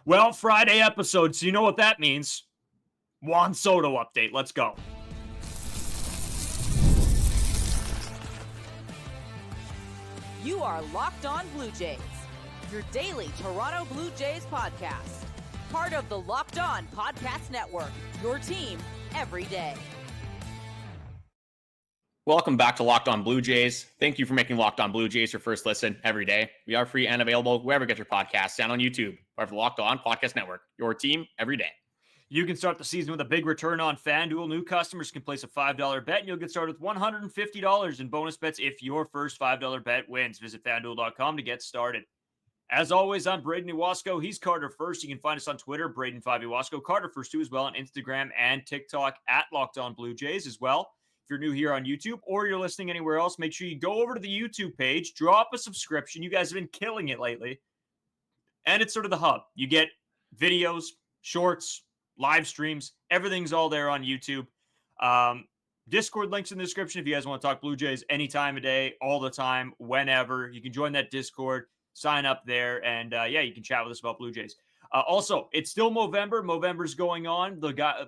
Well, Friday episode, so you know what that means. Juan Soto update. Let's go. You are Locked On Blue Jays, your daily Toronto Blue Jays podcast. Part of the Locked On Podcast Network, your team every day. Welcome back to Locked On Blue Jays. Thank you for making Locked On Blue Jays your first listen every day. We are free and available wherever you get your podcasts and on YouTube. Part of the Locked On Podcast Network, your team every day. You can start the season with a big return on FanDuel. New customers can place a $5 bet, and you'll get started with $150 in bonus bets if your first $5 bet wins. Visit FanDuel.com to get started. As always, I'm Braden Iwasco. He's Carter First. You can find us on Twitter, Braden5Iwasco. Carter First, too, as well on Instagram and TikTok at Locked On Blue Jays as well. If you're new here on YouTube or you're listening anywhere else, make sure you go over to the YouTube page, drop a subscription. You guys have been killing it lately. And it's sort of the hub. You get videos, shorts, live streams. Everything's all there on YouTube. Discord links in the description if you guys want to talk Blue Jays any time of day, all the time, whenever. You can join that Discord, sign up there, and you can chat with us about Blue Jays. Also, it's still Movember. Movember's going on.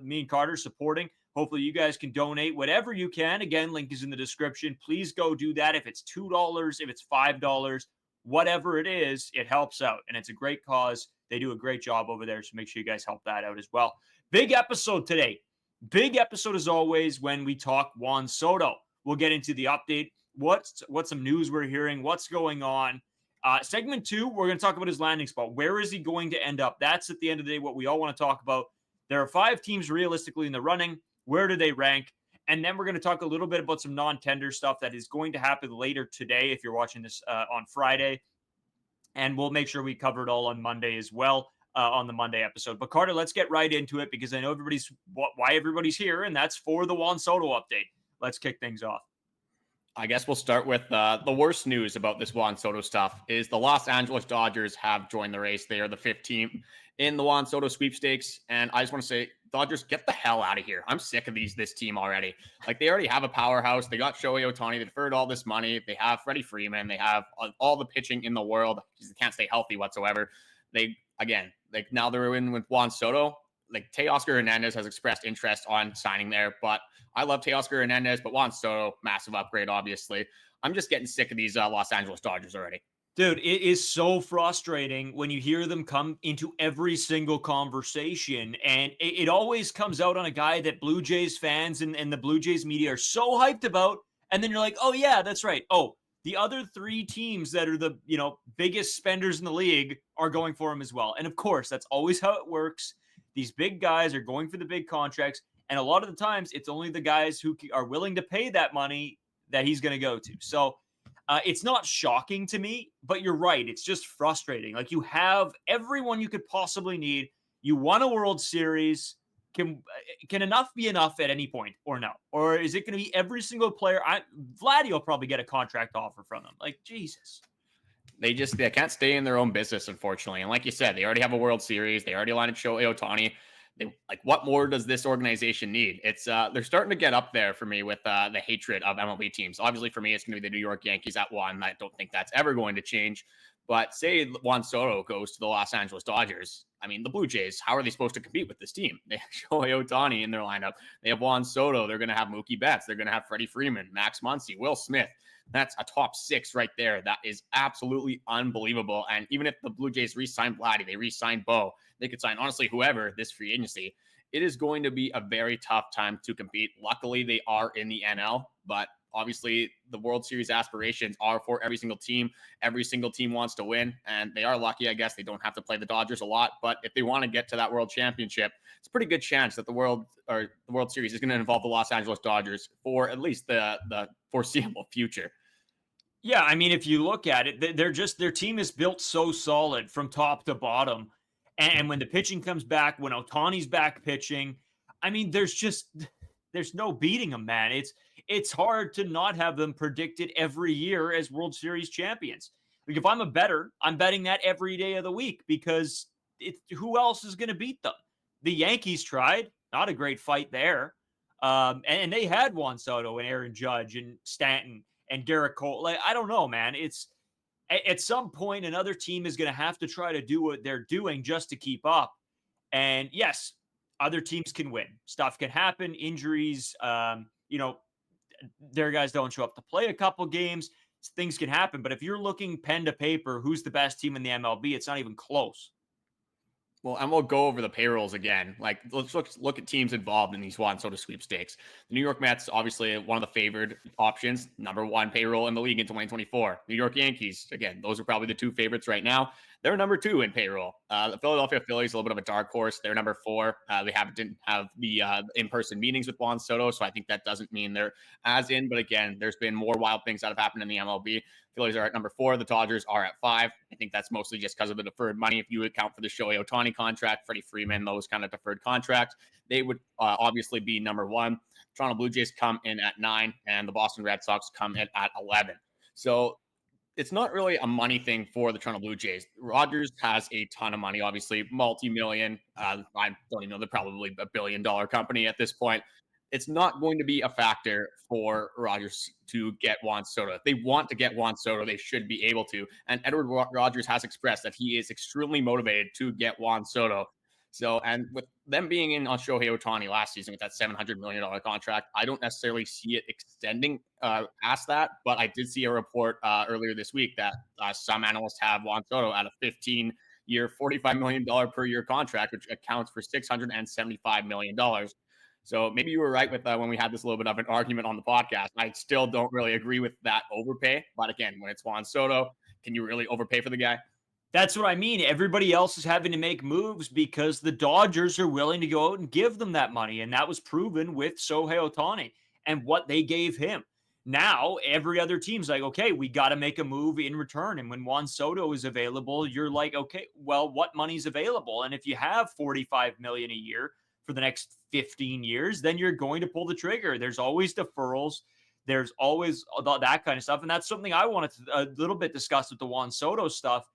Me and Carter supporting. Hopefully you guys can donate whatever you can. Again, link is in the description. Please go do that. If it's $2, if it's $5, whatever it is, it helps out. And it's a great cause. They do a great job over there. So make sure you guys help that out as well. Big episode today. Big episode as always when we talk Juan Soto. We'll get into the update. What's some news we're hearing? What's going on? Segment 2, we're going to talk about his landing spot. Where is he going to end up? That's at the end of the day what we all want to talk about. There are 5 teams realistically in the running. Where do they rank? And then we're going to talk a little bit about some non-tender stuff that is going to happen later today if you're watching this on Friday. And we'll make sure we cover it all on Monday as well on the Monday episode. But Carter, let's get right into it because I know why everybody's here, and that's for the Juan Soto update. Let's kick things off. I guess we'll start with the worst news about this Juan Soto stuff is the Los Angeles Dodgers have joined the race. They are the 5th team in the Juan Soto Sweepstakes. And I just want to say, Dodgers, get the hell out of here. I'm sick of this team already. Like, they already have a powerhouse. They got Shohei Ohtani. They deferred all this money. They have Freddie Freeman. They have all the pitching in the world. They can't stay healthy whatsoever. Now they're in with Juan Soto. Like, Teoscar Hernandez has expressed interest on signing there, but I love Teoscar Hernandez, but Juan Soto, massive upgrade, obviously. I'm just getting sick of these Los Angeles Dodgers already. Dude, it is so frustrating when you hear them come into every single conversation, and it always comes out on a guy that Blue Jays fans and the Blue Jays media are so hyped about, and then you're like, oh yeah, that's right. Oh, the other 3 teams that are the biggest spenders in the league are going for him as well. And of course, that's always how it works. These big guys are going for the big contracts, and a lot of the times it's only the guys who are willing to pay that money that he's going to go to. So it's not shocking to me, but you're right. It's just frustrating. Like, you have everyone you could possibly need. You won a World Series. Can enough be enough at any point or no? Or is it going to be every single player? Vladdy will probably get a contract offer from them. Like, Jesus. They can't stay in their own business, unfortunately. And like you said, they already have a World Series. They already landed Shohei Ohtani. What more does this organization need? It's they're starting to get up there for me with the hatred of MLB teams. Obviously, for me, it's going to be the New York Yankees at 1. I don't think that's ever going to change. But say Juan Soto goes to the Los Angeles Dodgers. I mean, the Blue Jays, how are they supposed to compete with this team? They have Shohei Ohtani in their lineup. They have Juan Soto. They're going to have Mookie Betts. They're going to have Freddie Freeman, Max Muncy, Will Smith. That's a top 6 right there. That is absolutely unbelievable. And even if the Blue Jays re-sign Vladdy, they re-sign Bo, they could sign, honestly, whoever this free agency. It is going to be a very tough time to compete. Luckily, they are in the NL, but obviously the World Series aspirations are for every single team. Every single team wants to win, and they are lucky, I guess. They don't have to play the Dodgers a lot, but if they want to get to that World Championship, it's a pretty good chance that the World Series is going to involve the Los Angeles Dodgers for at least the foreseeable future. Yeah, I mean, if you look at it, their team is built so solid from top to bottom. And when the pitching comes back, when Ohtani's back pitching, I mean, there's no beating them, man. It's hard to not have them predicted every year as World Series champions. Like, if I'm a bettor, I'm betting that every day of the week because who else is going to beat them? The Yankees tried, not a great fight there. And they had Juan Soto and Aaron Judge and Stanton and Garrett Cole. Like, I don't know, man. at some point, another team is going to have to try to do what they're doing just to keep up. And yes, other teams can win. Stuff can happen, injuries, their guys don't show up to play a couple games. Things can happen. But if you're looking pen to paper, who's the best team in the MLB? It's not even close. Well, and we'll go over the payrolls again. Like, let's look at teams involved in these Juan Soto Sweepstakes. The New York Mets, obviously one of the favored options, number one payroll in the league in 2024. New York Yankees, again, those are probably the two favorites right now. They're number two in payroll. The Philadelphia Phillies, a little bit of a dark horse. They're number four. They didn't have the in-person meetings with Juan Soto, so I think that doesn't mean they're as in. But again, there's been more wild things that have happened in the MLB. Phillies are at number four. The Dodgers are at five. I think that's mostly just because of the deferred money. If you account for the Shohei Ohtani contract, Freddie Freeman, those kind of deferred contracts, they would obviously be number one. Toronto Blue Jays come in at 9, and the Boston Red Sox come in at 11. So it's not really a money thing for the Toronto Blue Jays. Rogers has a ton of money, obviously, multi-million. I don't even know, they're probably $1 billion company at this point. It's not going to be a factor for Rogers to get Juan Soto. If they want to get Juan Soto, they should be able to. And Edward Rogers has expressed that he is extremely motivated to get Juan Soto. So, and with them being in on Shohei Ohtani last season with that $700 million contract, I don't necessarily see it extending past that. But I did see a report earlier this week that some analysts have Juan Soto at a 15-year, $45 million per year contract, which accounts for $675 million. So maybe you were right with when we had this little bit of an argument on the podcast. I still don't really agree with that overpay. But again, when it's Juan Soto, can you really overpay for the guy? That's what I mean. Everybody else is having to make moves because the Dodgers are willing to go out and give them that money. And that was proven with Shohei Ohtani and what they gave him. Now, every other team's like, okay, we got to make a move in return. And when Juan Soto is available, you're like, okay, well, what money's available? And if you have $45 million a year for the next 15 years, then you're going to pull the trigger. There's always deferrals. There's always that kind of stuff. And that's something I wanted to a little bit discuss with the Juan Soto stuff,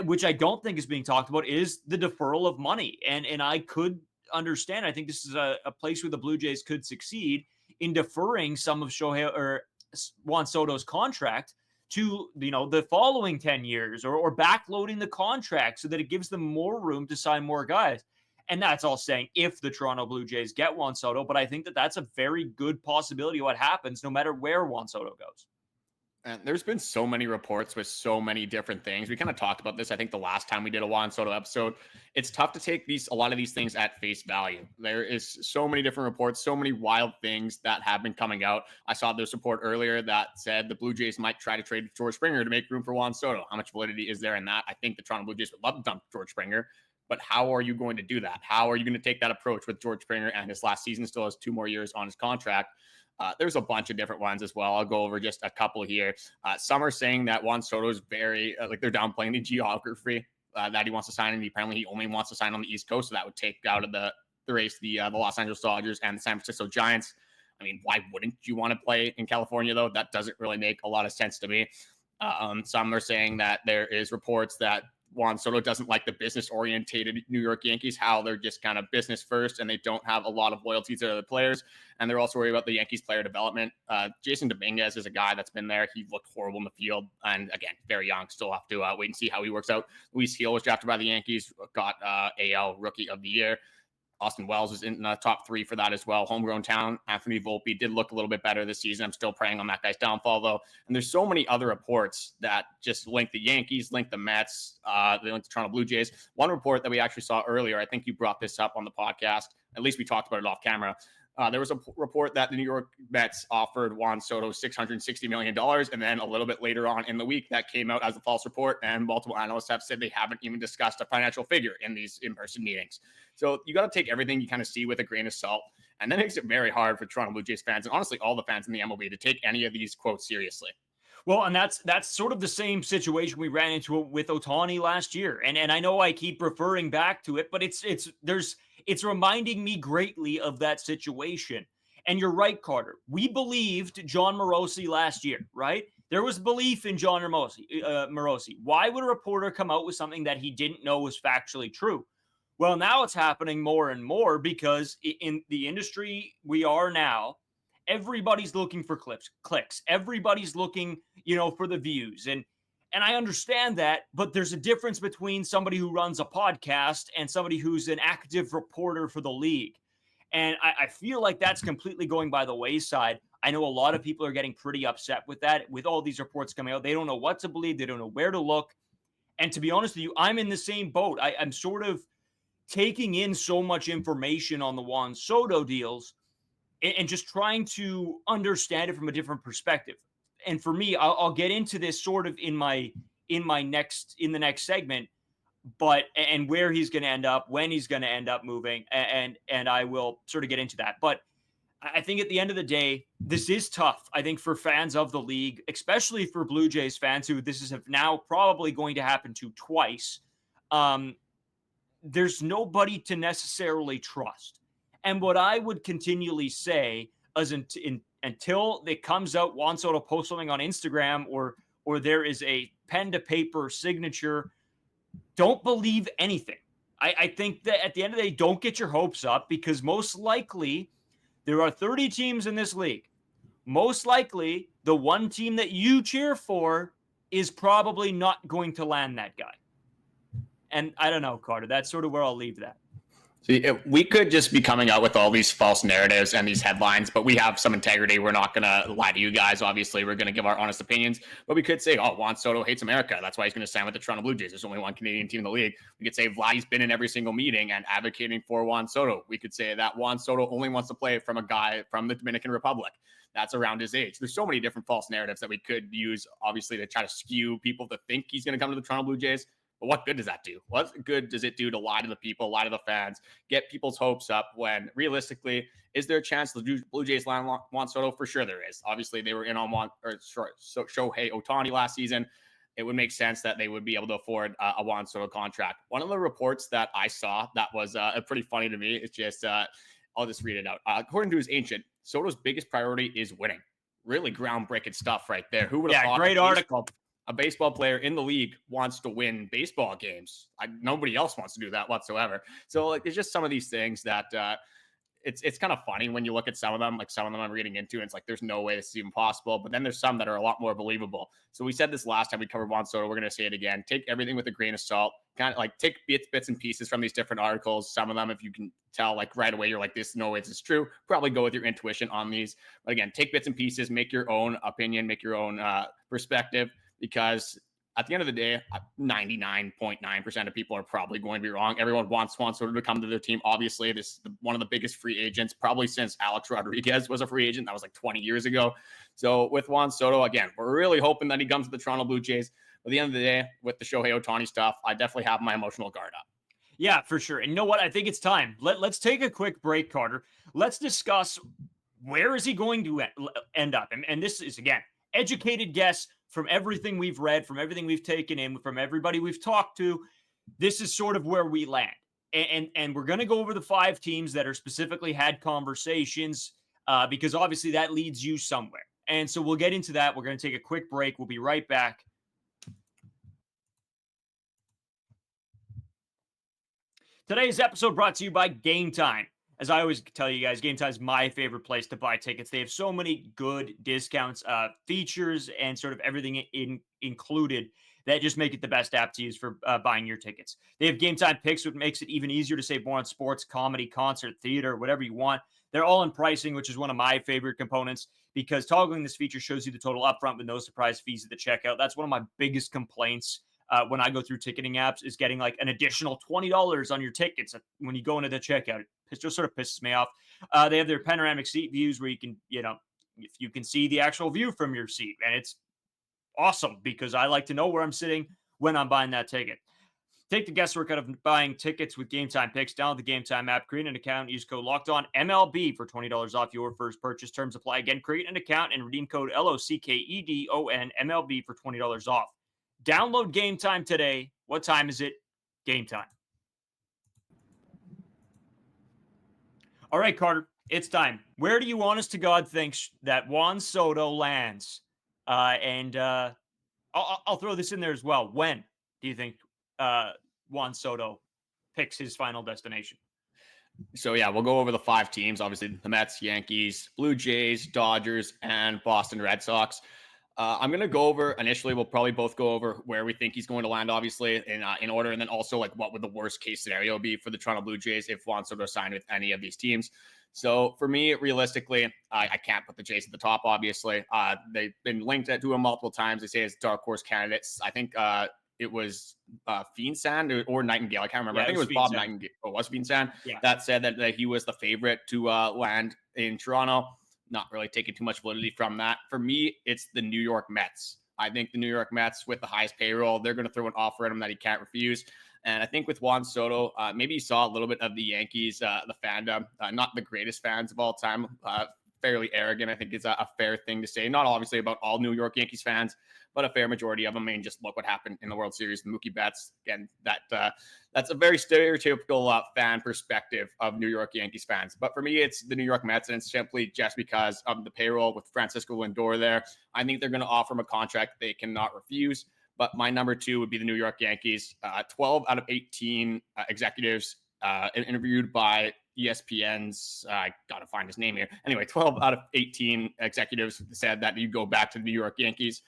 which I don't think is being talked about, is the deferral of money. And I could understand. I think this is a place where the Blue Jays could succeed in deferring some of Shohei or Juan Soto's contract to, the following 10 years or backloading the contract so that it gives them more room to sign more guys. And that's all saying if the Toronto Blue Jays get Juan Soto, but I think that that's a very good possibility of what happens no matter where Juan Soto goes. And there's been so many reports with so many different things. We kind of talked about this, I think, the last time we did a Juan Soto episode. It's tough to take a lot of these things at face value. There is so many different reports, so many wild things that have been coming out. I saw this report earlier that said the Blue Jays might try to trade George Springer to make room for Juan Soto. How much validity is there in that? I think the Toronto Blue Jays would love to dump George Springer. But how are you going to do that? How are you going to take that approach with George Springer and his last season still has 2 more years on his contract? There's a bunch of different ones as well. I'll go over just a couple here. Some are saying that Juan Soto is very, they're downplaying the geography that he wants to sign. And apparently he only wants to sign on the East Coast. So that would take out of the race the Los Angeles Dodgers and the San Francisco Giants. I mean, why wouldn't you want to play in California, though? That doesn't really make a lot of sense to me. Some are saying that there is reports that Juan Soto doesn't like the business-orientated New York Yankees, how they're just kind of business first and they don't have a lot of loyalty to the players. And they're also worried about the Yankees player development. Jason Dominguez is a guy that's been there. He looked horrible in the field. And again, very young, still have to wait and see how he works out. Luis Gil was drafted by the Yankees, got AL Rookie of the Year. Austin Wells is in the top 3 for that as well. Homegrown talent. Anthony Volpe did look a little bit better this season. I'm still praying on that guy's downfall, though. And there's so many other reports that just link the Yankees, link the Mets, they link the Toronto Blue Jays. One report that we actually saw earlier, I think you brought this up on the podcast. At least we talked about it off camera. There was a report that the New York Mets offered Juan Soto $660 million. And then a little bit later on in the week, that came out as a false report. And multiple analysts have said they haven't even discussed a financial figure in these in-person meetings. So you got to take everything you kind of see with a grain of salt. And that makes it very hard for Toronto Blue Jays fans and honestly all the fans in the MLB to take any of these quotes seriously. Well, and that's sort of the same situation we ran into with Ohtani last year. And I know I keep referring back to it, but it's reminding me greatly of that situation. And you're right, Carter. We believed John Morosi last year, right? There was belief in John Morosi. Why would a reporter come out with something that he didn't know was factually true? Well, now it's happening more and more because in the industry we are now, everybody's looking for clicks. Everybody's looking, for the views. And And I understand that, but there's a difference between somebody who runs a podcast and somebody who's an active reporter for the league. And I feel like that's completely going by the wayside. I know a lot of people are getting pretty upset with that, with all these reports coming out. They don't know what to believe. They don't know where to look. And to be honest with you, I'm in the same boat. I'm sort of taking in so much information on the Juan Soto deals and just trying to understand it from a different perspective. And for me, I'll get into this sort of in the next segment, but and where he's going to end up, when he's going to end up moving, and I will sort of get into that. But I think at the end of the day, this is tough, I think, for fans of the league, especially for Blue Jays fans who this is now probably going to happen to twice. There's nobody to necessarily trust. And what I would continually say is until it comes out, Juan Soto posts something on Instagram or there is a pen to paper signature, don't believe anything. I think that at the end of the day, don't get your hopes up, because most likely there are 30 teams in this league. Most likely, the one team that you cheer for is probably not going to land that guy. And I don't know, Carter. That's sort of where I'll leave that. See, we could just be coming out with all these false narratives and these headlines, but we have some integrity. We're not going to lie to you guys. Obviously, we're going to give our honest opinions. But we could say, oh, Juan Soto hates America. That's why he's going to sign with the Toronto Blue Jays. There's only one Canadian team in the league. We could say Vlad's been in every single meeting and advocating for Juan Soto. We could say that Juan Soto only wants to play from a guy from the Dominican Republic that's around his age. There's so many different false narratives that we could use, obviously, to try to skew people to think he's going to come to the Toronto Blue Jays. But what good does that do? What good does it do to lie to the people, lie to the fans, get people's hopes up when realistically, is there a chance the Blue Jays land Juan Soto? For sure there is. Obviously, they were in on Shohei Ohtani last season. It would make sense that they would be able to afford a Juan Soto contract. One of the reports that I saw that was pretty funny to me is just, I'll just read it out. According to his agent, Soto's biggest priority is winning. Really groundbreaking stuff right there. Who would have thought? Great article. A baseball player in the league wants to win baseball games. Nobody else wants to do that whatsoever. So like, there's just some of these things that it's kind of funny when you look at some of them. Like some of them I'm reading into, and it's like there's no way this is even possible. But then there's some that are a lot more believable. So we said this last time we covered Juan Soto. We're going to say it again. Take everything with a grain of salt. Kind of like take bits and pieces from these different articles. Some of them, if you can tell like right away, you're like, this, no way this is true. Probably go with your intuition on these. But again, take bits and pieces, make your own opinion, make your own perspective. Because at the end of the day, 99.9% of people are probably going to be wrong. Everyone wants Juan Soto to come to their team. Obviously, this is one of the biggest free agents, probably since Alex Rodriguez was a free agent. That was like 20 years ago. So with Juan Soto, again, we're really hoping that he comes to the Toronto Blue Jays. But at the end of the day, with the Shohei Ohtani stuff, I definitely have my emotional guard up. Yeah, for sure. And you know what? I think it's time. Let's take a quick break, Carter. Let's discuss where is he going to end up. And this is, again, educated guess from everything we've read, from everything we've taken in, from everybody we've talked to. This is sort of where we land. And we're going to go over the 5 teams that are specifically had conversations because obviously that leads you somewhere. And so we'll get into that. We're going to take a quick break. We'll be right back. Today's episode brought to you by Game Time. As I always tell you guys, Game Time is my favorite place to buy tickets. They have so many good discounts, features, and sort of everything included that just make it the best app to use for buying your tickets. They have Game Time picks, which makes it even easier to save more on sports, comedy, concert, theater, whatever you want. They're all in pricing, which is one of my favorite components because toggling this feature shows you the total upfront with no surprise fees at the checkout. That's one of my biggest complaints when I go through ticketing apps is getting like an additional $20 on your tickets when you go into the checkout. It just sort of pisses me off. They have their panoramic seat views where you can, if you can see the actual view from your seat. And it's awesome because I like to know where I'm sitting when I'm buying that ticket. Take the guesswork out of buying tickets with Game Time picks. Download the Game Time app, create an account, use code LOCKEDON MLB for $20 off your first purchase. Terms apply. Again, create an account and redeem code LOCKEDON MLB for $20 off. Download Game Time today. What time is it? Game Time. All right, Carter, it's time. Where do you honest to God think that Juan Soto lands? I'll throw this in there as well. When do you think Juan Soto picks his final destination? So, yeah, we'll go over the 5 teams. Obviously, the Mets, Yankees, Blue Jays, Dodgers, and Boston Red Sox. I'm going to go over initially. We'll probably both go over where we think he's going to land, obviously, in order. And then also, like, what would the worst case scenario be for the Toronto Blue Jays if Juan Soto signed with any of these teams? So for me, realistically, I can't put the Jays at the top, obviously. They've been linked to him multiple times. They say it's dark horse candidates. I think it was Fiensand or Nightingale. I can't remember. Yeah, I think it was Bob Nightingale. Or was Fiensand that said that he was the favorite to land in Toronto. Not really taking too much validity from that. For me, it's the New York Mets. I think the New York Mets, with the highest payroll, they're going to throw an offer at him that he can't refuse. And I think with Juan Soto, maybe you saw a little bit of the Yankees, the fandom, not the greatest fans of all time, fairly arrogant, I think is a fair thing to say. Not obviously about all New York Yankees fans, but a fair majority of them. I mean, just look what happened in the World Series, the Mookie Betts. Again, that's a very stereotypical fan perspective of New York Yankees fans. But for me, it's the New York Mets, and it's simply just because of the payroll with Francisco Lindor there. I think they're going to offer him a contract they cannot refuse. But my number 2 would be the New York Yankees. 12 out of 18 executives interviewed by ESPN's, I got to find his name here. Anyway, 12 out of 18 executives said that you go back to the New York Yankees.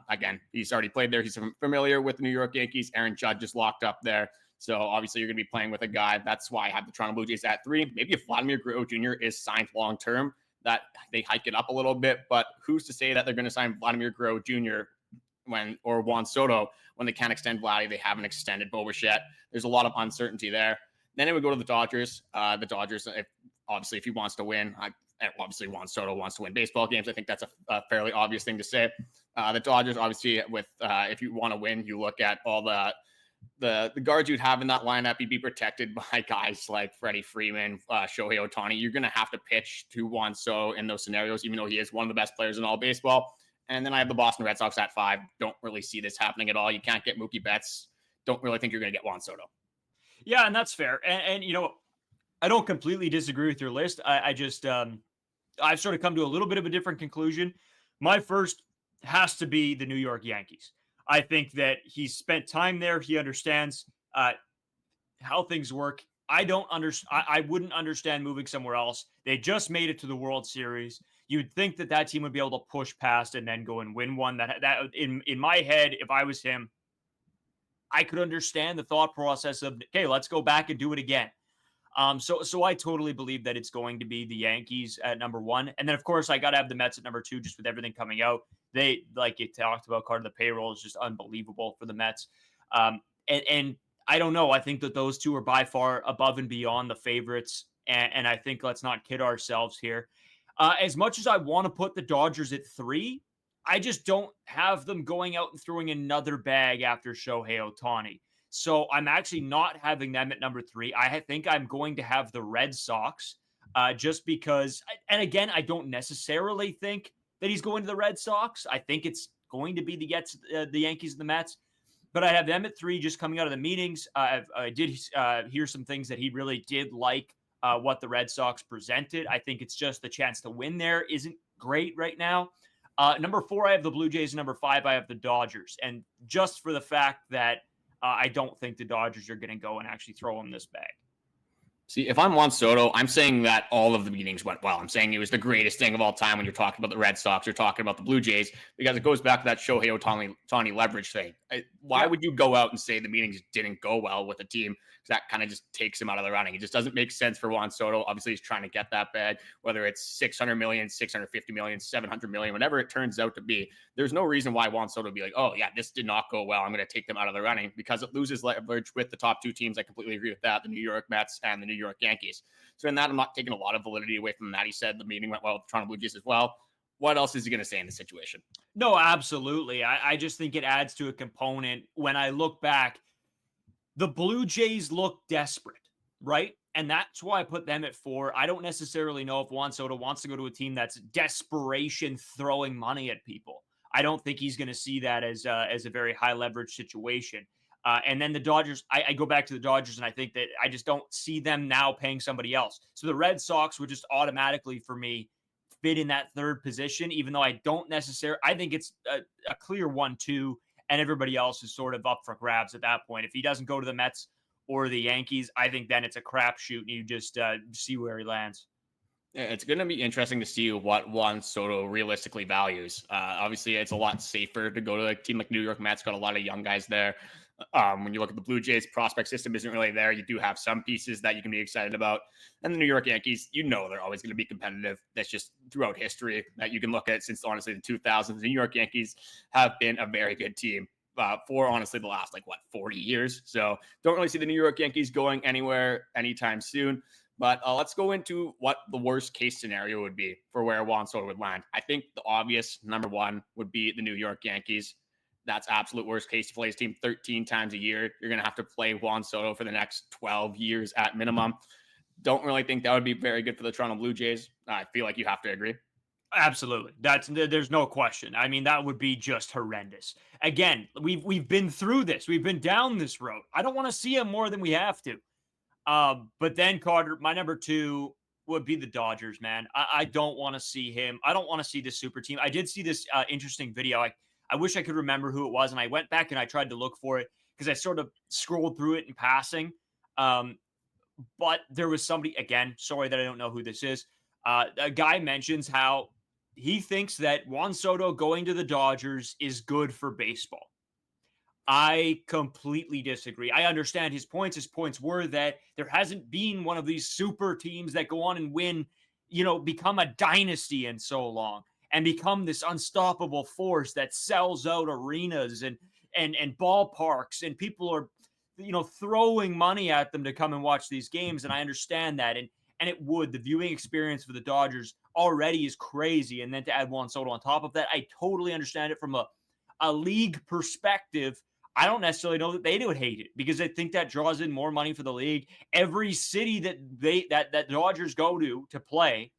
Again, he's already played there. He's familiar with the New York Yankees. Aaron Judge is locked up there. So obviously you're going to be playing with a guy. That's why I have the Toronto Blue Jays at 3. Maybe if Vladimir Guerrero Jr. is signed long-term, that they hike it up a little bit. But who's to say that they're going to sign Vladimir Guerrero Jr. or Juan Soto when they can't extend Vladdy? They haven't extended Bichette. There's a lot of uncertainty there. Then it would go to the Dodgers. The Dodgers, if he wants to win, obviously Juan Soto wants to win baseball games. I think that's a fairly obvious thing to say. The Dodgers, obviously, with if you want to win, you look at all the guards you'd have in that lineup. You'd be protected by guys like Freddie Freeman, Shohei Ohtani. You're going to have to pitch to Juan Soto in those scenarios, even though he is one of the best players in all baseball. And then I have the Boston Red Sox at 5. Don't really see this happening at all. You can't get Mookie Betts. Don't really think you're going to get Juan Soto. Yeah, and that's fair. And I don't completely disagree with your list. I just I've sort of come to a little bit of a different conclusion. My first has to be the New York Yankees. I think that he's spent time there. He understands how things work. I wouldn't understand moving somewhere else. They just made it to the World Series. You'd think that team would be able to push past and then go and win one. That in my head, if I was him, I could understand the thought process of, okay, let's go back and do it again. So I totally believe that it's going to be the Yankees at number 1. And then, of course, I got to have the Mets at number 2, just with everything coming out. They, like you talked about, Carter, the payroll is just unbelievable for the Mets. And I don't know. I think that those two are by far above and beyond the favorites. And I think let's not kid ourselves here. As much as I want to put the Dodgers at 3, I just don't have them going out and throwing another bag after Shohei Ohtani. So I'm actually not having them at number 3. I think I'm going to have the Red Sox just because, and again, I don't necessarily think that he's going to the Red Sox. I think it's going to be the Yankees and the Mets, but I have them at 3 just coming out of the meetings. I did hear some things that he really did like what the Red Sox presented. I think it's just the chance to win there isn't great right now. Number 4, I have the Blue Jays. Number 5, I have the Dodgers. And just for the fact that I don't think the Dodgers are going to go and actually throw him this bag. See, if I'm Juan Soto, I'm saying that all of the meetings went well. I'm saying it was the greatest thing of all time when you're talking about the Red Sox, you're talking about the Blue Jays, because it goes back to that Shohei Ohtani leverage thing. Why would you go out and say the meetings didn't go well with a team? Because that kind of just takes him out of the running. It just doesn't make sense for Juan Soto. Obviously, he's trying to get that bag, whether it's $600 million, $650 million, $700 million, whatever it turns out to be. There's no reason why Juan Soto would be like, oh, yeah, this did not go well. I'm going to take them out of the running, because it loses leverage with the top 2 teams. I completely agree with that, the New York Mets and the New York Yankees. So in that, I'm not taking a lot of validity away from that. He said the meeting went well with the Toronto Blue Jays as well. What else is he going to say in this situation? No, absolutely. I just think it adds to a component. When I look back, the Blue Jays look desperate, right? And that's why I put them at 4. I don't necessarily know if Juan Soto wants to go to a team that's desperation throwing money at people. I don't think he's going to see that as a very high leverage situation. And then the Dodgers, I go back to the Dodgers, and I think that I just don't see them now paying somebody else. So the Red Sox would just automatically, for me, fit in that 3rd position, even though I don't necessarily, I think it's a clear 1-2, and everybody else is sort of up for grabs at that point. If he doesn't go to the Mets or the Yankees, I think then it's a crapshoot, and you just see where he lands. It's going to be interesting to see what Juan Soto realistically values. Obviously, it's a lot safer to go to a team like New York Mets. Got a lot of young guys there. When you look at the Blue Jays, prospect system isn't really there. You do have some pieces that you can be excited about. And the New York Yankees, they're always going to be competitive. That's just throughout history that you can look at since, honestly, the 2000s. The New York Yankees have been a very good team for, honestly, the last, 40 years. So don't really see the New York Yankees going anywhere anytime soon. But let's go into what the worst case scenario would be for where Juan Soto would land. I think the obvious number one would be the New York Yankees. That's absolute worst case. He plays team 13 times a year. You're going to have to play Juan Soto for the next 12 years at minimum. Don't really think that would be very good for the Toronto Blue Jays. I feel like you have to agree. Absolutely. There's no question. I mean, that would be just horrendous. Again, we've been through this. We've been down this road. I don't want to see him more than we have to. But then Carter, my number two would be the Dodgers, man. I don't want to see him. I don't want to see this super team. I did see this interesting video. I wish I could remember who it was. And I went back and I tried to look for it because I sort of scrolled through it in passing. But there was somebody, again, sorry that I don't know who this is. A guy mentions how he thinks that Juan Soto going to the Dodgers is good for baseball. I completely disagree. I understand his points. His points were that there hasn't been one of these super teams that go on and win, become a dynasty in so long and become this unstoppable force that sells out arenas and ballparks, and people are, throwing money at them to come and watch these games. And I understand that. And the viewing experience for the Dodgers already is crazy. And then to add Juan Soto on top of that, I totally understand it from a league perspective. I don't necessarily know that they would hate it because I think that draws in more money for the league. Every city that Dodgers go to play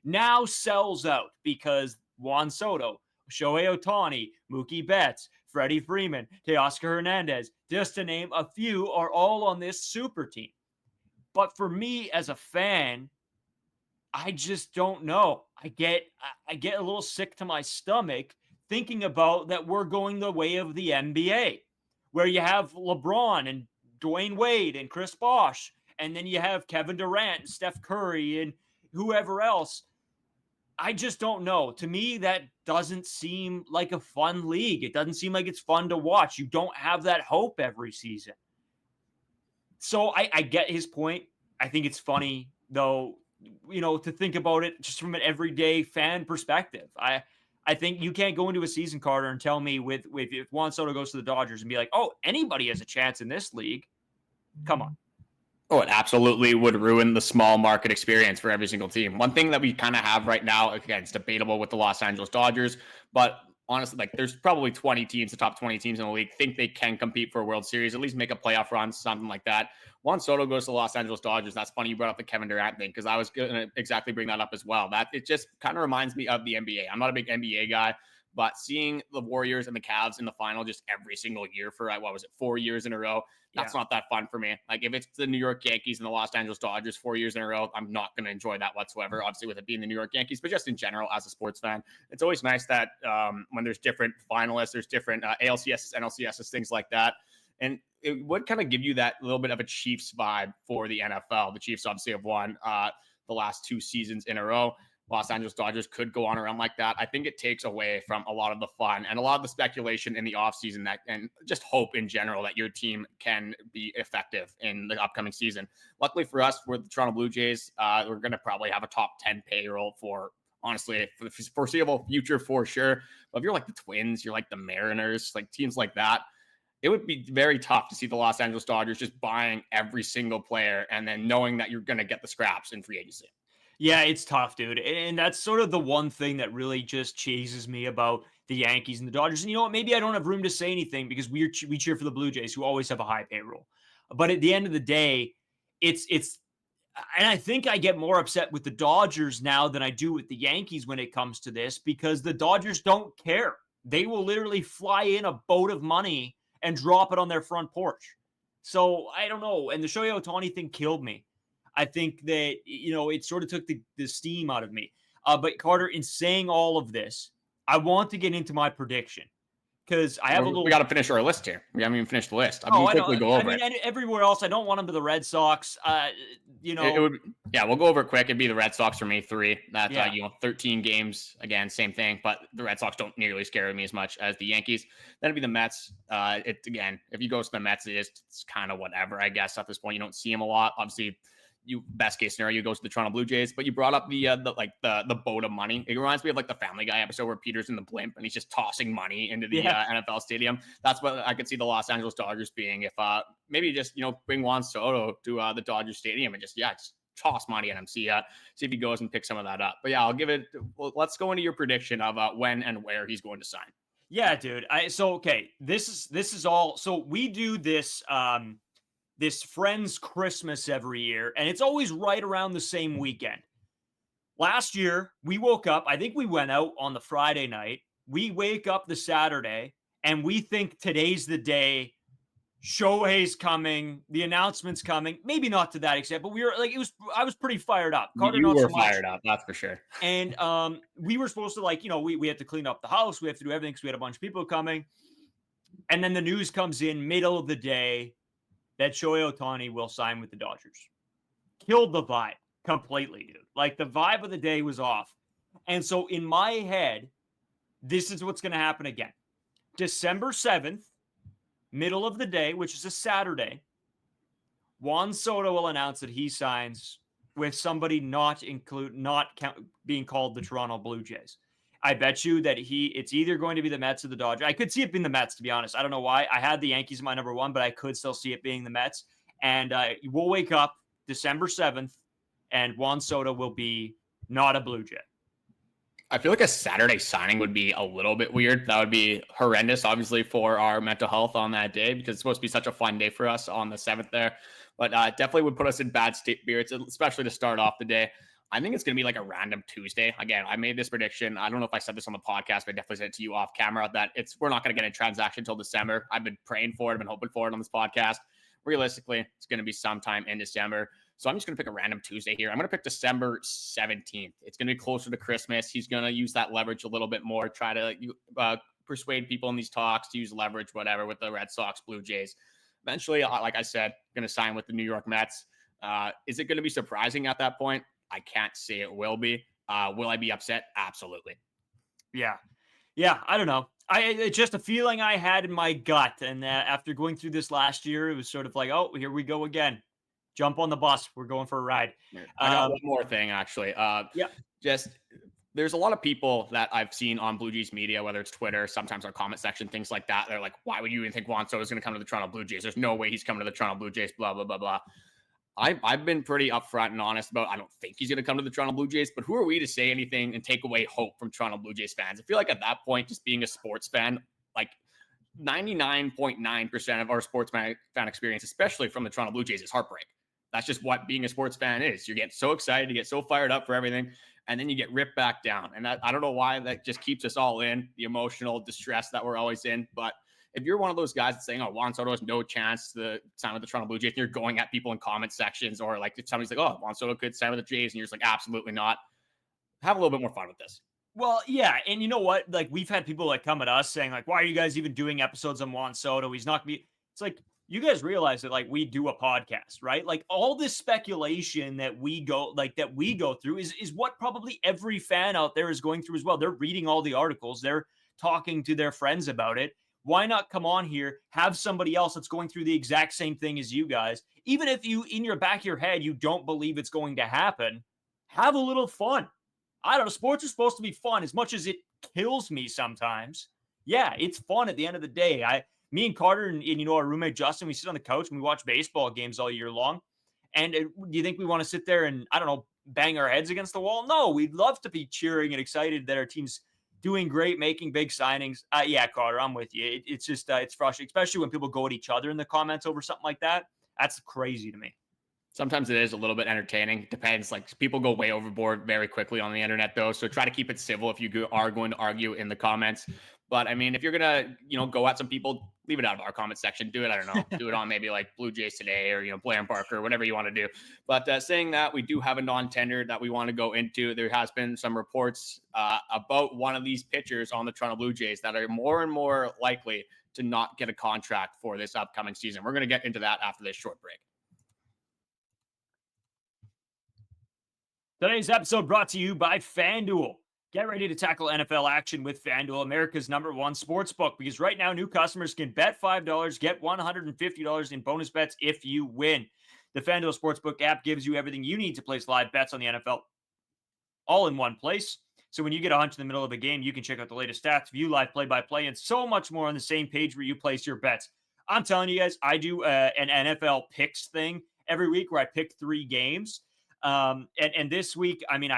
now sells out because Juan Soto, Shohei Ohtani, Mookie Betts, Freddie Freeman, Teoscar Hernandez, just to name a few, are all on this super team. But for me as a fan, I just don't know. I get a little sick to my stomach thinking about that we're going the way of the NBA, where you have LeBron and Dwayne Wade and Chris Bosh, and then you have Kevin Durant and Steph Curry and whoever else. I just don't know. To me, that doesn't seem like a fun league. It doesn't seem like it's fun to watch. You don't have that hope every season. So I get his point. I think it's funny, though, to think about it just from an everyday fan perspective. I think you can't go into a season, Carter, and tell me with if Juan Soto goes to the Dodgers and be like, oh, anybody has a chance in this league. Come on. Oh, it absolutely would ruin the small market experience for every single team. One thing that we kind of have right now, again, it's debatable with the Los Angeles Dodgers, but honestly, there's probably 20 teams, the top 20 teams in the league, think they can compete for a World Series, at least make a playoff run, something like that. Juan Soto goes to the Los Angeles Dodgers. That's funny you brought up the Kevin Durant thing because I was going to exactly bring that up as well. That it just kind of reminds me of the NBA. I'm not a big NBA guy, but seeing the Warriors and the Cavs in the final just every single year for, 4 years in a row, that's not that fun for me. Like, if it's the New York Yankees and the Los Angeles Dodgers 4 years in a row, I'm not going to enjoy that whatsoever, obviously, with it being the New York Yankees. But just in general, as a sports fan, it's always nice that when there's different finalists, there's different ALCSs, NLCSs, things like that. And it would kind of give you that little bit of a Chiefs vibe for the NFL. The Chiefs obviously have won the last 2 seasons in a row. Los Angeles Dodgers could go on around like that. I think it takes away from a lot of the fun and a lot of the speculation in the offseason and just hope in general that your team can be effective in the upcoming season. Luckily for us, we're the Toronto Blue Jays. We're going to probably have a top 10 payroll for, honestly, for the foreseeable future for sure. But if you're like the Twins, you're like the Mariners, like teams like that, it would be very tough to see the Los Angeles Dodgers just buying every single player and then knowing that you're going to get the scraps in free agency. Yeah, it's tough, dude. And that's sort of the one thing that really just chases me about the Yankees and the Dodgers. And you know what? Maybe I don't have room to say anything because we cheer for the Blue Jays, who always have a high payroll. But at the end of the day, it's and I think I get more upset with the Dodgers now than I do with the Yankees when it comes to this, because the Dodgers don't care. They will literally fly in a boat of money and drop it on their front porch. So I don't know. And the Shohei Ohtani thing killed me. I think that, it sort of took the steam out of me. But Carter, in saying all of this, I want to get into my prediction. because I have a little. We got to finish our list here. We haven't even finished the list. I know. Quickly go over and everywhere else, I don't want him to the Red Sox. It would, we'll go over it quick. It'd be the Red Sox for me, 3. That's 13 games again, same thing. But the Red Sox don't nearly scare me as much as the Yankees. Then it'd be the Mets. If you go to the Mets, it's kind of whatever, I guess. At this point, you don't see them a lot. Obviously, best case scenario, you go to the Toronto Blue Jays. But you brought up the boat of money. It reminds me of like the Family Guy episode where Peter's in the blimp and he's just tossing money into the NFL stadium. That's what I could see the Los Angeles Dodgers being if maybe just bring Juan Soto to the Dodgers Stadium and just toss money at him. See if he goes and picks some of that up. But I'll give it. Well, let's go into your prediction of when and where he's going to sign. Yeah, dude. This is all. So we do this. This Friends Christmas every year, and it's always right around the same weekend. Last year, we woke up, I think we went out on the Friday night. We wake up the Saturday, and we think today's the day. Shohei's coming, the announcement's coming. Maybe not to that extent, but we were like, I was pretty fired up. Carter, you were fired up, that's for sure. And we were supposed to we had to clean up the house. We have to do everything because we had a bunch of people coming. And then the news comes in middle of the day that Shohei Ohtani will sign with the Dodgers. Killed the vibe completely, dude. Like, the vibe of the day was off. And so in my head, this is what's going to happen again. December 7th, middle of the day, which is a Saturday, Juan Soto will announce that he signs with somebody not being called the Toronto Blue Jays. I bet you that it's either going to be the Mets or the Dodgers. I could see it being the Mets, to be honest. I don't know why. I had the Yankees in my number 1, but I could still see it being the Mets. And we'll wake up December 7th, and Juan Soto will be not a Blue Jay. I feel like a Saturday signing would be a little bit weird. That would be horrendous, obviously, for our mental health on that day, because it's supposed to be such a fun day for us on the 7th there. But definitely would put us in bad spirits, especially to start off the day. I think it's going to be like a random Tuesday. Again, I made this prediction. I don't know if I said this on the podcast, but I definitely said it to you off camera that we're not going to get a transaction until December. I've been praying for it. I've been hoping for it on this podcast. Realistically, it's going to be sometime in December. So I'm just going to pick a random Tuesday here. I'm going to pick December 17th. It's going to be closer to Christmas. He's going to use that leverage a little bit more, try to persuade people in these talks to use leverage, whatever, with the Red Sox, Blue Jays. Eventually, like I said, going to sign with the New York Mets. Is it going to be surprising at that point? I can't say it will be. Will I be upset? Absolutely. Yeah. I don't know. It's just a feeling I had in my gut. And after going through this last year, it was sort of like, oh, here we go again. Jump on the bus. We're going for a ride. I got one more thing, actually. Just there's a lot of people that I've seen on Blue Jays media, whether it's Twitter, sometimes our comment section, things like that. They're like, why would you even think Juan Soto is going to come to the Toronto Blue Jays? There's no way he's coming to the Toronto Blue Jays, blah, blah, blah, blah. I've been pretty upfront and honest about I don't think he's going to come to the Toronto Blue Jays, but who are we to say anything and take away hope from Toronto Blue Jays fans? I feel like at that point, just being a sports fan, like 99.9% of our sports fan experience, especially from the Toronto Blue Jays, is heartbreak. That's just what being a sports fan is. You get so excited, you get so fired up for everything, and then you get ripped back down. And I don't know why that just keeps us all in, the emotional distress that we're always in, but if you're one of those guys that's saying, oh, Juan Soto has no chance to sign with the Toronto Blue Jays, and you're going at people in comment sections, or like if somebody's like, oh, Juan Soto could sign with the Jays, and you're just like, absolutely not. Have a little bit more fun with this. Well, yeah. And you know what? Like, we've had people like come at us saying, like, why are you guys even doing episodes on Juan Soto? He's not going to be. It's like, you guys realize that, like, we do a podcast, right? Like, all this speculation that we go through is what probably every fan out there is going through as well. They're reading all the articles. They're talking to their friends about it. Why not come on here, have somebody else that's going through the exact same thing as you guys? Even if you, in your back of your head, you don't believe it's going to happen, have a little fun. I don't know. Sports are supposed to be fun as much as it kills me sometimes. Yeah, it's fun at the end of the day. Me and Carter and our roommate Justin, we sit on the couch and we watch baseball games all year long. And do you think we want to sit there and, I don't know, bang our heads against the wall? No, we'd love to be cheering and excited that our team's doing great, making big signings. Yeah, Carter, I'm with you. It's just, it's frustrating, especially when people go at each other in the comments over something like that. That's crazy to me. Sometimes it is a little bit entertaining. Depends. Like, people go way overboard very quickly on the internet, though. So try to keep it civil if you are going to argue in the comments. But I mean, if you're going to, go at some people, leave it out of our comment section. Do it, I don't know, do it on maybe like Blue Jays Today or, Blair and Parker, whatever you want to do. But saying that, we do have a non-tender that we want to go into. There has been some reports about one of these pitchers on the Toronto Blue Jays that are more and more likely to not get a contract for this upcoming season. We're going to get into that after this short break. Today's episode brought to you by FanDuel. Get ready to tackle NFL action with FanDuel, America's #1 sportsbook, because right now new customers can bet $5, get $150 in bonus bets if you win. The FanDuel Sportsbook app gives you everything you need to place live bets on the NFL all in one place. So when you get a hunch in the middle of a game, you can check out the latest stats, view live play-by-play, and so much more on the same page where you place your bets. I'm telling you guys, I do an NFL picks thing every week where I pick 3 games. And this week, I mean,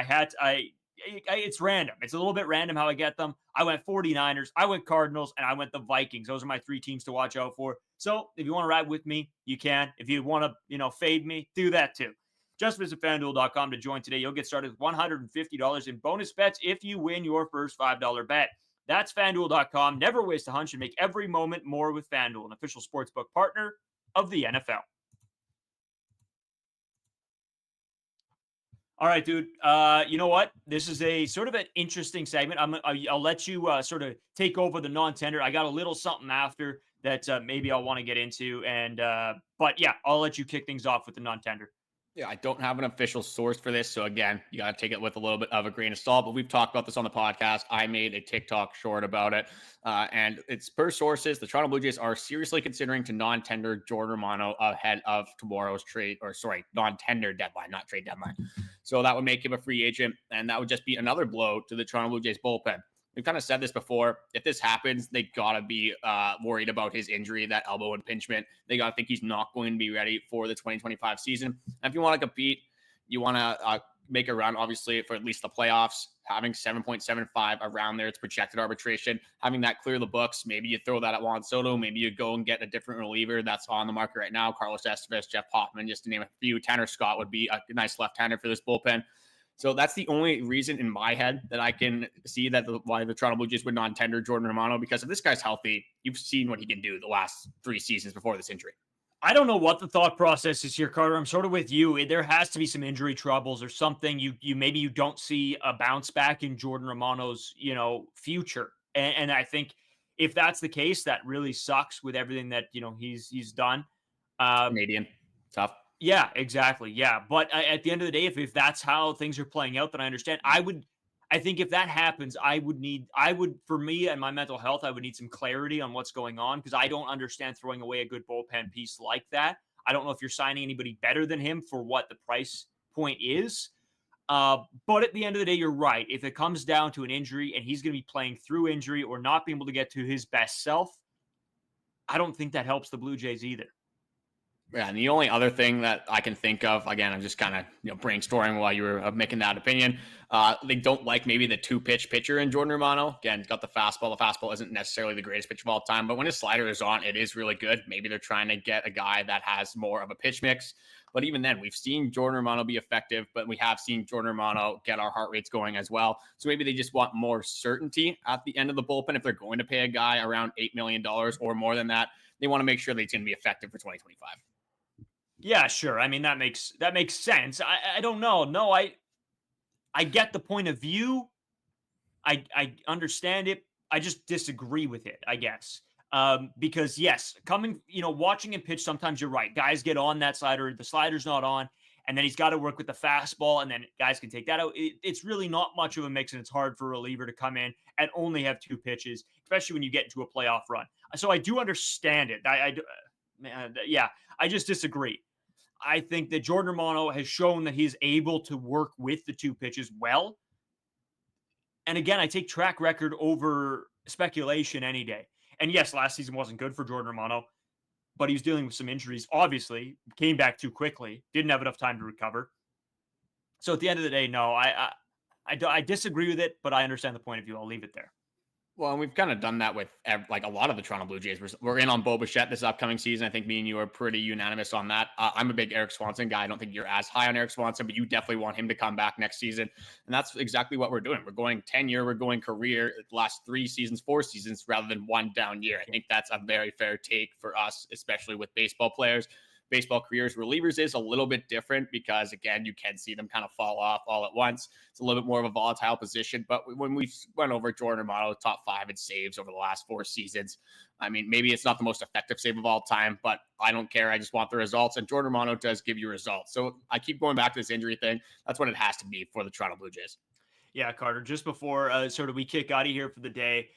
it's random. It's a little bit random how I get them. I went 49ers, I went Cardinals, and I went the Vikings. Those are my 3 teams to watch out for. So if you want to ride with me, you can. If you want to, fade me, do that too. Just visit FanDuel.com to join today. You'll get started with $150 in bonus bets if you win your first $5 bet. That's FanDuel.com. Never waste a hunch and make every moment more with FanDuel, an official sportsbook partner of the NFL. All right, dude. You know what? This is a sort of an interesting segment. I'll let you sort of take over the non-tender. I got a little something after that maybe I'll want to get into, but yeah, I'll let you kick things off with the non-tender. Yeah, I don't have an official source for this. So again, you got to take it with a little bit of a grain of salt, but we've talked about this on the podcast. I made a TikTok short about it. And it's per sources. The Toronto Blue Jays are seriously considering to non-tender Jordan Romano ahead of tomorrow's non-tender deadline, not trade deadline. So that would make him a free agent. And that would just be another blow to the Toronto Blue Jays bullpen. We've kind of said this before. If this happens, they got to be worried about his injury, that elbow impingement. They got to think he's not going to be ready for the 2025 season. And if you want to compete, you want to make a run, obviously, for at least the playoffs. Having 7.75 around there, it's projected arbitration. Having that clear the books, maybe you throw that at Juan Soto. Maybe you go and get a different reliever that's on the market right now. Carlos Estevez, Jeff Hoffman, just to name a few. Tanner Scott would be a nice left-hander for this bullpen. So that's the only reason in my head that I can see that why the Toronto Blue Jays would non-tender Jordan Romano, because if this guy's healthy, you've seen what he can do the last 3 seasons before this injury. I don't know what the thought process is here, Carter. I'm sort of with you. There has to be some injury troubles or something. Maybe you don't see a bounce back in Jordan Romano's, future. And I think if that's the case, that really sucks with everything that, he's done. Canadian. Tough. Yeah, exactly. Yeah. But at the end of the day, if that's how things are playing out, then I understand. I think if that happens, for me and my mental health, I would need some clarity on what's going on, because I don't understand throwing away a good bullpen piece like that. I don't know if you're signing anybody better than him for what the price point is. But at the end of the day, you're right. If it comes down to an injury and he's going to be playing through injury or not being able to get to his best self, I don't think that helps the Blue Jays either. Yeah, and the only other thing that I can think of, again, I'm just kind of brainstorming while you were making that opinion. They don't like maybe the 2-pitch pitcher in Jordan Romano. Again, got the fastball. The fastball isn't necessarily the greatest pitch of all time, but when his slider is on, it is really good. Maybe they're trying to get a guy that has more of a pitch mix. But even then, we've seen Jordan Romano be effective, but we have seen Jordan Romano get our heart rates going as well. So maybe they just want more certainty at the end of the bullpen. If they're going to pay a guy around $8 million or more than that, they want to make sure that he's going to be effective for 2025. Yeah, sure. I mean, that makes sense. I don't know. No, I get the point of view. I understand it. I just disagree with it, I guess. Because yes, watching him pitch, sometimes you're right. Guys get on that slider, the slider's not on, and then he's got to work with the fastball, and then guys can take that out. It's really not much of a mix, and it's hard for a reliever to come in and only have 2 pitches, especially when you get into a playoff run. So I do understand it. I just disagree. I think that Jordan Romano has shown that he's able to work with the 2 pitches well. And again, I take track record over speculation any day. And yes, last season wasn't good for Jordan Romano, but he was dealing with some injuries. Obviously, came back too quickly, didn't have enough time to recover. So at the end of the day, no, I disagree with it, but I understand the point of view. I'll leave it there. Well, and we've kind of done that with like a lot of the Toronto Blue Jays. We're in on Bichette this upcoming season. I think me and you are pretty unanimous on that. I'm a big Erik Swanson guy. I don't think you're as high on Erik Swanson, but you definitely want him to come back next season. And that's exactly what we're doing. We're going tenure, we're going career, last 3 seasons, 4 seasons, rather than one down year. I think that's a very fair take for us, especially with baseball players. Baseball careers. Relievers is a little bit different because, again, you can see them kind of fall off all at once. It's a little bit more of a volatile position. But when we went over Jordan Romano, top 5 in saves over the last 4 seasons, I mean, maybe it's not the most effective save of all time, but I don't care. I just want the results. And Jordan Romano does give you results. So I keep going back to this injury thing. That's what it has to be for the Toronto Blue Jays. Yeah, Carter, just before sort of we kick out of here for the day,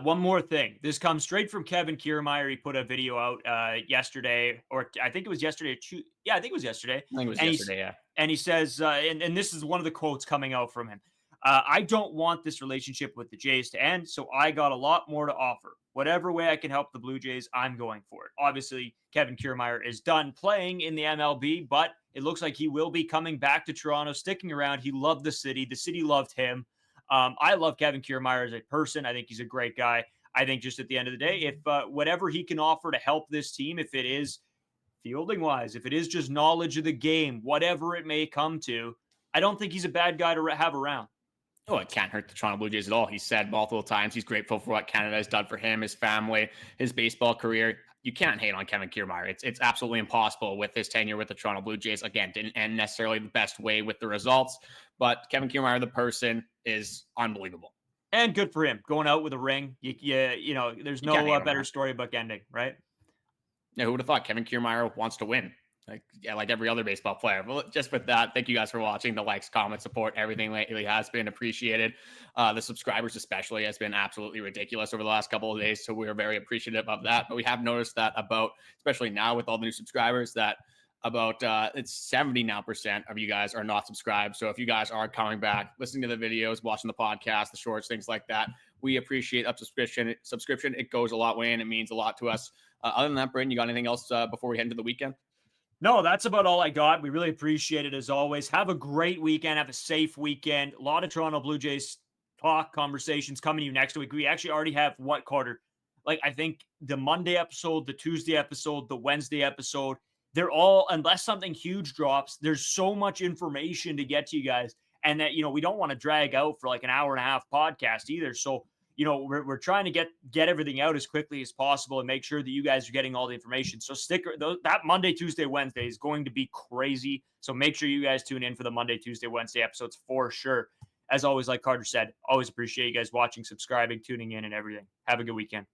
one more thing. This comes straight from Kevin Kiermaier. He put a video out yesterday, or I think it was yesterday. Yeah, I think it was yesterday. I think it was yesterday, yeah. And he says, and this is one of the quotes coming out from him. I don't want this relationship with the Jays to end, so I got a lot more to offer. Whatever way I can help the Blue Jays, I'm going for it. Obviously, Kevin Kiermaier is done playing in the MLB, but it looks like he will be coming back to Toronto, sticking around. He loved the city. The city loved him. I love Kevin Kiermaier as a person. I think he's a great guy. I think just at the end of the day, if whatever he can offer to help this team, if it is fielding-wise, if it is just knowledge of the game, whatever it may come to, I don't think he's a bad guy to have around. Oh, it can't hurt the Toronto Blue Jays at all. He said multiple times he's grateful for what Canada has done for him, his family, his baseball career. You can't hate on Kevin Kiermaier. It's absolutely impossible with his tenure with the Toronto Blue Jays. Again, didn't end necessarily the best way with the results, but Kevin Kiermaier, the person, is unbelievable. And good for him. Going out with a ring. You know, there's no better storybook ending, right? Yeah, who would have thought Kevin Kiermaier wants to win? Like every other baseball player. But just with that, thank you guys for watching. The likes, comments, support, everything lately has been appreciated. The subscribers especially has been absolutely ridiculous over the last couple of days. So we're very appreciative of that. But we have noticed that especially now with all the new subscribers, that it's 70% of you guys are not subscribed. So if you guys are coming back, listening to the videos, watching the podcast, the shorts, things like that, we appreciate subscription. It goes a lot way and it means a lot to us. Other than that, Brayden, you got anything else before we head into the weekend? No, that's about all I got. We really appreciate it as always. Have a great weekend. Have a safe weekend. A lot of Toronto Blue Jays talk conversations coming to you next week. We actually already have Carter? Like, I think the Monday episode, the Tuesday episode, the Wednesday episode, they're all, unless something huge drops, there's so much information to get to you guys. And that, we don't want to drag out for like an hour and a half podcast either. So, we're trying to get everything out as quickly as possible and make sure that you guys are getting all the information. So that Monday, Tuesday, Wednesday is going to be crazy. So make sure you guys tune in for the Monday, Tuesday, Wednesday episodes for sure. As always, like Carter said, always appreciate you guys watching, subscribing, tuning in, and everything. Have a good weekend.